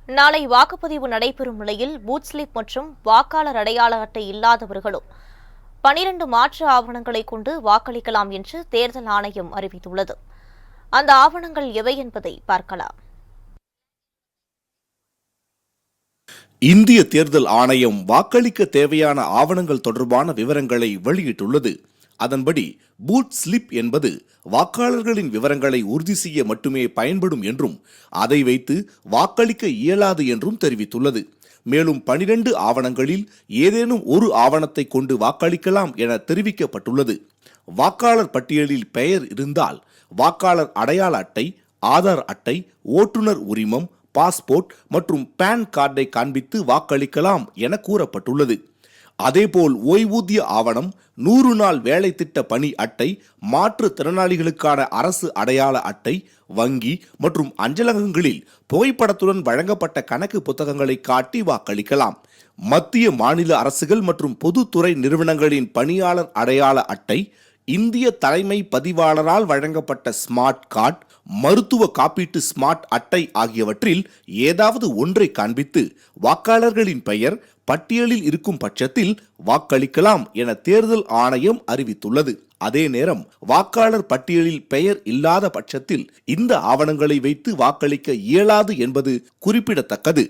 நாளை வாக்குப்பதிவு நடைபெறும் நிலையில் பூத் ஸ்லிப் மற்றும் வாக்காளர் அடையாள அட்டை இல்லாதவர்களும் 12 மாற்று ஆவணங்களை கொண்டு வாக்களிக்கலாம் என்று தேர்தல் ஆணையம் அறிவித்துள்ளது. அந்த ஆவணங்கள் எவை என்பதை பார்க்கலாம். இந்திய தேர்தல் ஆணையம் வாக்களிக்க தேவையான ஆவணங்கள் தொடர்பான விவரங்களை வெளியிட்டுள்ளது. அதன்படி பூத் ஸ்லிப் என்பது வாக்காளர்களின் விவரங்களை உறுதி செய்ய மட்டுமே பயன்படும் என்றும் அதை வைத்து வாக்களிக்க இயலாது என்றும் தெரிவித்துள்ளது. மேலும் 12 ஆவணங்களில் ஏதேனும் ஒரு ஆவணத்தை கொண்டு வாக்களிக்கலாம் என தெரிவிக்கப்பட்டுள்ளது. வாக்காளர் பட்டியலில் பெயர் இருந்தால் வாக்காளர் அடையாள அட்டை, ஆதார் அட்டை, ஓட்டுநர் உரிமம், பாஸ்போர்ட் மற்றும் பான் கார்டை காண்பித்து வாக்களிக்கலாம் என கூறப்பட்டுள்ளது. அதேபோல் ஓய்வூதிய ஆவணம், 100 நாள் வேலை திட்ட பணி அட்டை, மாற்றுத்திறனாளிகளுக்கான அரசு அடையாள அட்டை, வங்கி மற்றும் அஞ்சலகங்களில் புகைப்படத்துடன் வழங்கப்பட்ட கணக்கு புத்தகங்களை காட்டி வாக்களிக்கலாம். மத்திய மாநில அரசுகள் மற்றும் பொதுத்துறை நிறுவனங்களின் பணியாளர் அடையாள அட்டை, இந்திய தலைமை பதிவாளரால் வழங்கப்பட்ட ஸ்மார்ட் கார்டு, மருத்துவ காப்பீட்டு ஸ்மார்ட் அட்டை ஆகியவற்றில் ஏதாவது ஒன்றை காண்பித்து வாக்காளர்களின் பெயர் பட்டியலில் இருக்கும் பட்சத்தில் வாக்களிக்கலாம் என தேர்தல் ஆணையம் அறிவித்துள்ளது. அதே நேரம் வாக்காளர் பட்டியலில் பெயர் இல்லாத பட்சத்தில் இந்த ஆவணங்களை வைத்து வாக்களிக்க இயலாது என்பது குறிப்பிடத்தக்கது.